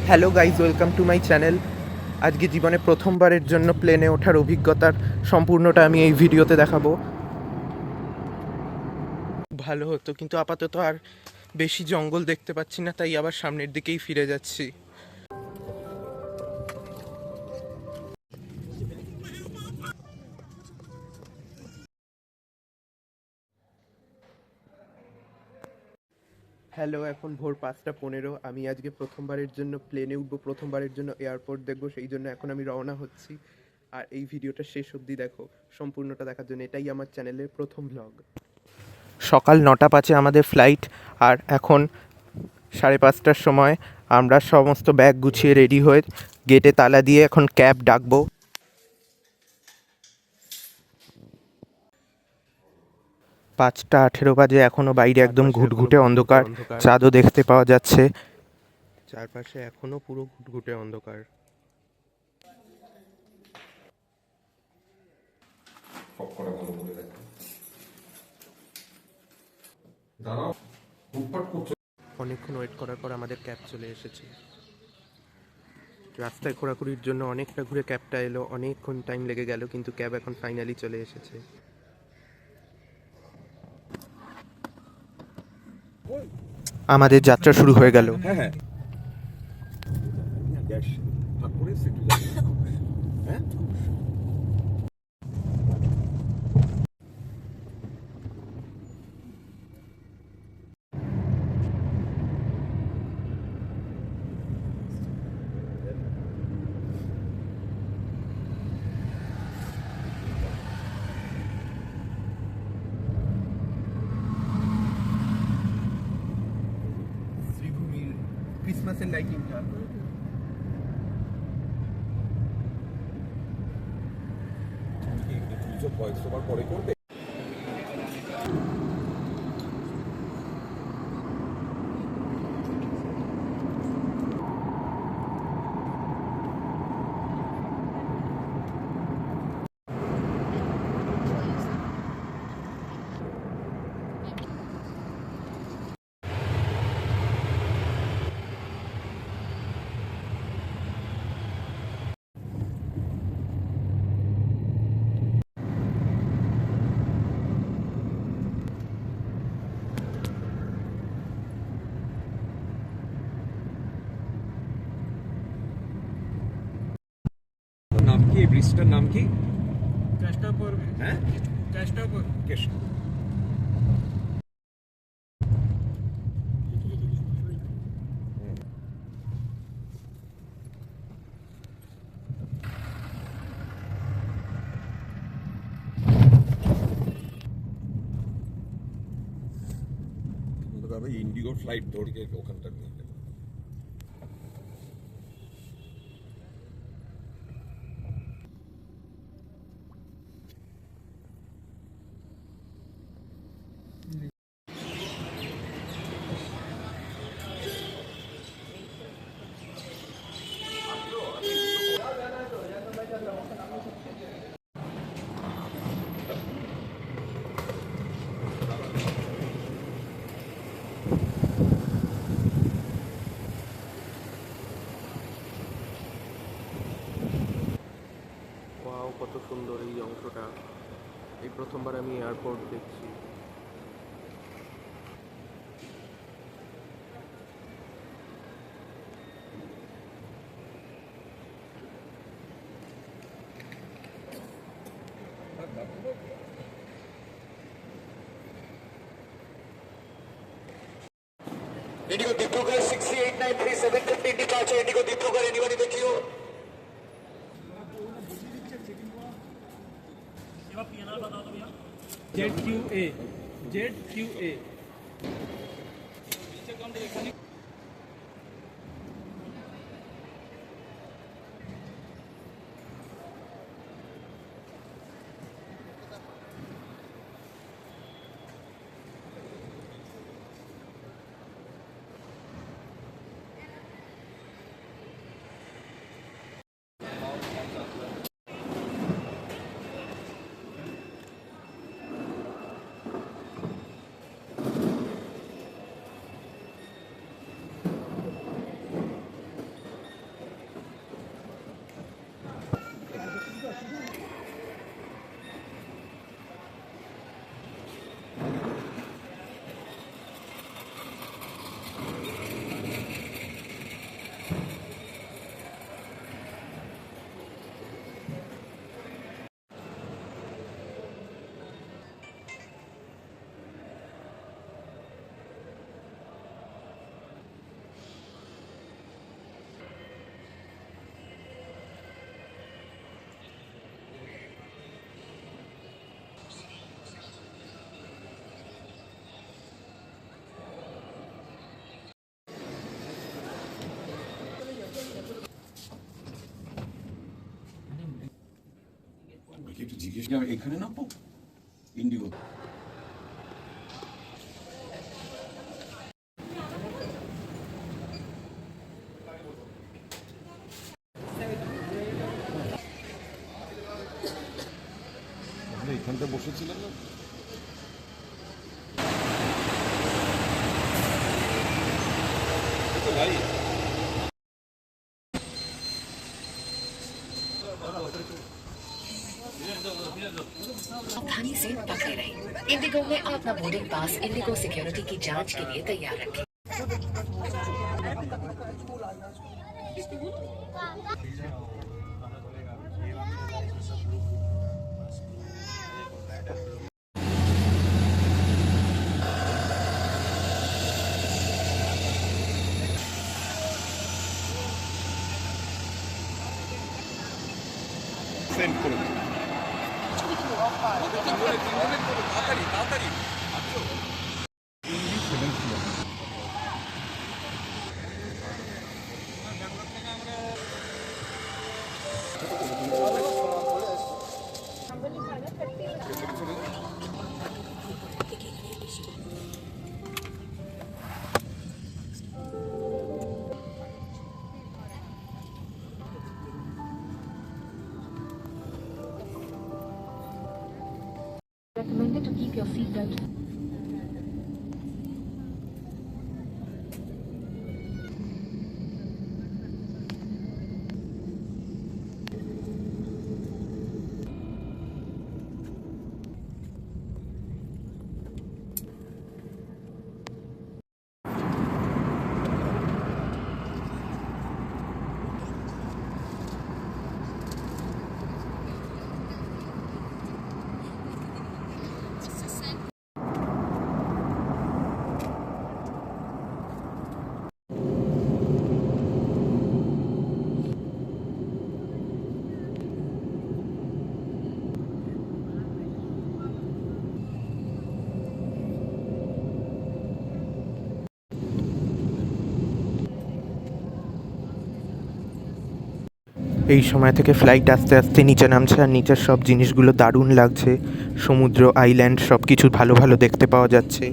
Hello guys, welcome to my channel. আজকে জীবনে প্রথমবারের জন্য প্লেনে ওঠার অভিজ্ঞতার সম্পূর্ণটা আমি এই ভিডিওতে দেখাবো। ভালো হতো, কিন্তু আপাতত আর বেশি জঙ্গল দেখতে পাচ্ছি না, তাই আবার সামনের দিকেই ফিরে যাচ্ছি। হ্যালো, এখন ভোর 5:15। আমি আজকে প্রথমবারের জন্য প্লেনে উঠবো, প্রথমবারের জন্য এয়ারপোর্ট দেখবো, সেই জন্য এখন আমি রওনা হচ্ছি। আর এই ভিডিওটা শেষ অবধি দেখো, সম্পূর্ণটা দেখার জন্য। এটাই আমার চ্যানেলের প্রথম ভ্লগ। সকাল 9:05 আমাদের ফ্লাইট, আর এখন 5:30টার সময় আমরা সমস্ত ব্যাগ গুছিয়ে রেডি হয়ে গেটে তালা দিয়ে এখন ক্যাব ডাকবো। 5:18 বাজে, এখনও বাইরে একদম ঘুটঘুটে অন্ধকার, চাঁদও দেখতে পাওয়া যাচ্ছে। চারপাশে এখনও পুরো ঘুটঘুটে অন্ধকার। অনেকক্ষণ ওয়েট করার পর আমাদের ক্যাব চলে এসেছে। রাস্তায় ঘোরাঘুরির জন্য অনেকটা ঘুরে ক্যাবটা এলো, অনেকক্ষণ টাইম লেগে গেল, কিন্তু ক্যাব এখন ফাইনালি চলে এসেছে। আমাদের যাত্রা শুরু হয়ে গেল। ক্রিসমাসের লাইটিংটা পরে করবে। নাম কি এই ব্রিজটার নাম কি? কেষ্টপুর। হ্যাঁ, কেষ্টপুর। ইন্ডিগো ফ্লাইট ধরে ওখানটা নিয়ে গেল। ওয়াও, কত সুন্দর এই অংশটা। এই প্রথমবার আমি এয়ারপোর্ট দেখছি। Indigo Dibrugarh 63893 departure. Indigo Dibrugarh, anybody with you? ZQA একটু জিজ্ঞেস আমি এখানে নামবো ইন্ডিগো। এখানটা বসেছিলেন না? ভাই सावधानी से पकड़े रहे। इंडिगो में अपना बोर्डिंग पास इंडिगो सिक्योरिटी की जांच के लिए तैयार रखें। সেন্ড করে দিন। তাড়াতাড়ি Recommended to keep your seatbelt. এই সময় থেকে ফ্লাইট আস্তে আস্তে নিচে নামছে আর নিচের সব জিনিসগুলো দারুণ লাগছে। সমুদ্র, আইল্যান্ড সব কিছু ভালো ভালো দেখতে পাওয়া যাচ্ছে।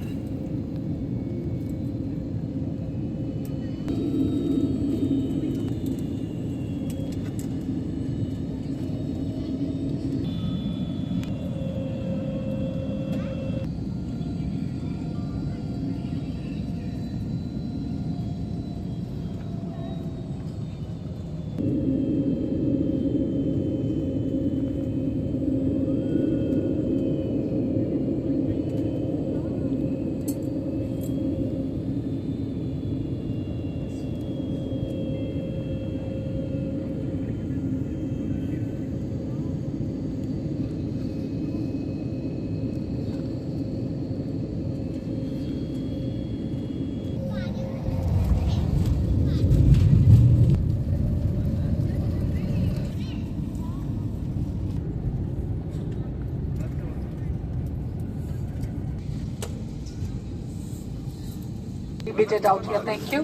Bidded out here, thank you.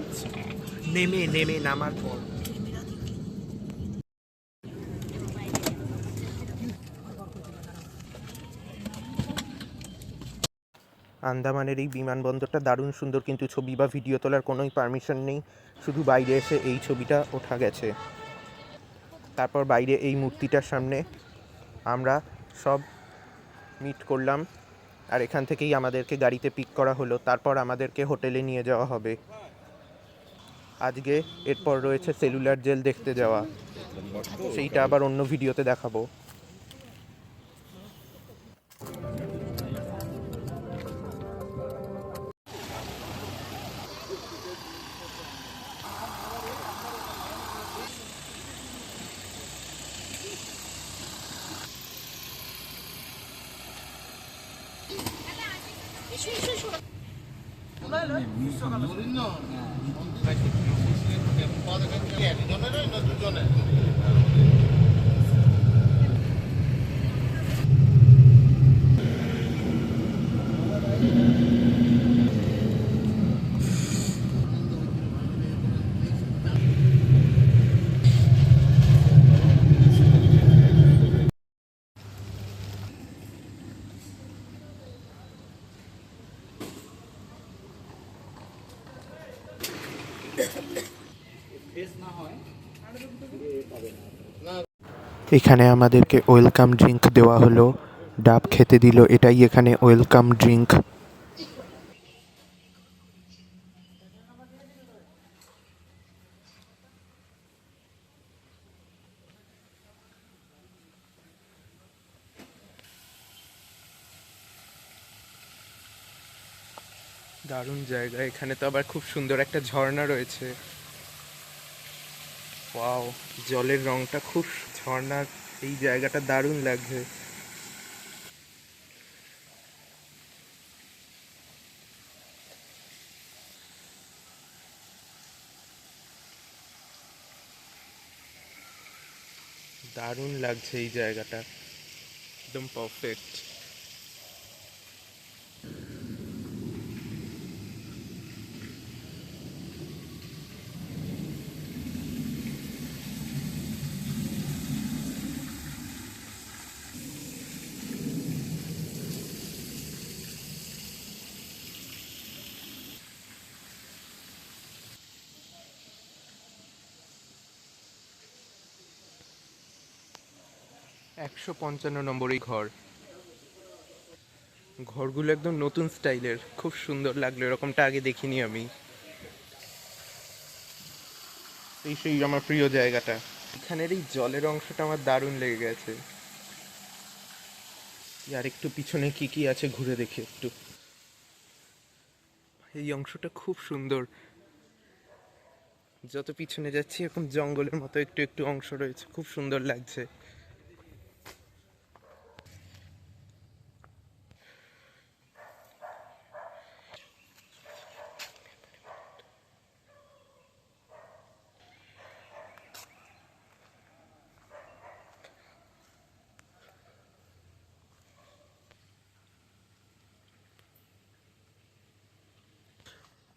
নেমে নামার পর আন্দামানের এই বিমানবন্দরটা দারুণ সুন্দর, কিন্তু ছবি বা ভিডিও তোলার কোনোই পারমিশন নেই। শুধু বাইরে এসে এই ছবিটা ওঠা গেছে। তারপর বাইরে এই মূর্তিটার সামনে আমরা সব মিট করলাম, আর এখান থেকেই আমাদেরকে গাড়িতে পিক করা হলো। তারপর আমাদেরকে হোটেলে নিয়ে যাওয়া হবে। আজকে এরপর রয়েছে সেলুলার জেল দেখতে যাওয়া, সেইটা আবার অন্য ভিডিওতে দেখাবো। এখানে আমাদেরকে ওয়েলকাম ড্রিঙ্ক দেওয়া হলো, ডাব খেতে দিল, এটাই এখানে ওয়েলকাম ড্রিঙ্ক। দারুণ জায়গা, এখানে তো আবার খুব সুন্দর একটা ঝর্ণা রয়েছে। ওয়াও, জলের রংটা খুব ঝর্ণার, এই জায়গাটা দারুণ লাগছে। দারুণ লাগছে এই জায়গাটা, একদম পারফেক্ট। একশো 55 নম্বর এই ঘর। ঘরগুলো একদম নতুন স্টাইলের, খুব সুন্দর লাগলো, এরকমটা আগে দেখিনি আমি। এই সেই আমার প্রিয় জায়গাটা, এখানের এই জলের অংশটা আমার দারুণ লেগে গেছে। আর একটু পিছনে কি কি আছে ঘুরে দেখি একটু। এই অংশটা খুব সুন্দর, যত পিছনে যাচ্ছি এরকম জঙ্গলের মতো একটু একটু অংশ রয়েছে, খুব সুন্দর লাগছে।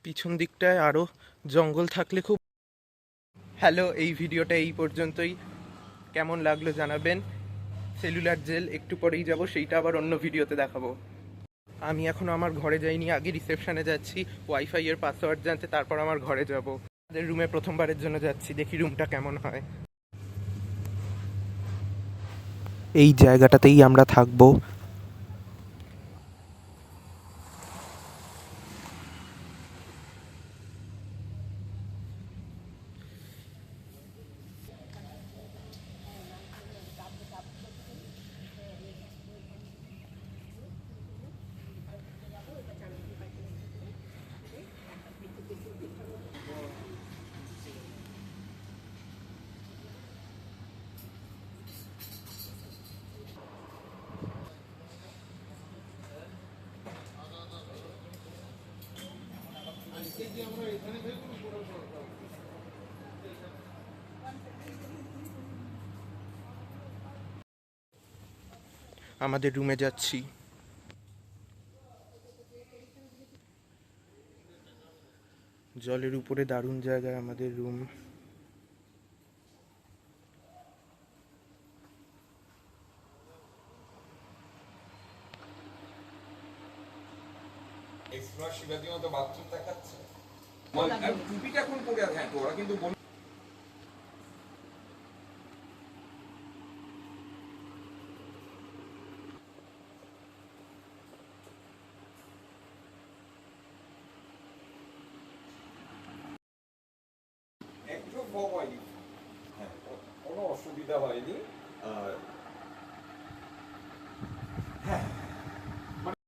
পিছন দিকটায় আরো জঙ্গল থাকলে খুব। হ্যালো, এই ভিডিওটা এই পর্যন্তই। কেমন লাগলো জানাবেন। সেলুলার জেল একটু পরেই যাব, সেইটা আবার অন্য ভিডিওতে দেখাবো। আমি এখনো আমার ঘরে যাইনি, আগে রিসেপশনে যাচ্ছি ওয়াইফাই এর পাসওয়ার্ড জানতে, তারপর আমার ঘরে যাব। আমাদের রুমে প্রথমবারের জন্য যাচ্ছি, দেখি রুমটা কেমন হয়। এই জায়গাটাতেই আমরা থাকবো। আমাদের রুমে যাচ্ছি। জলের উপরে দারুণ জায়গায় আমাদের রুম। শিবাজি মতো বাথরুম দেখাচ্ছে, টুপিটা এখন পরে আছে। হ্যাঁ, ওরা কিন্তু একটু ফগ হয়নি, হ্যাঁ, কোনো অসুবিধা হয়নি।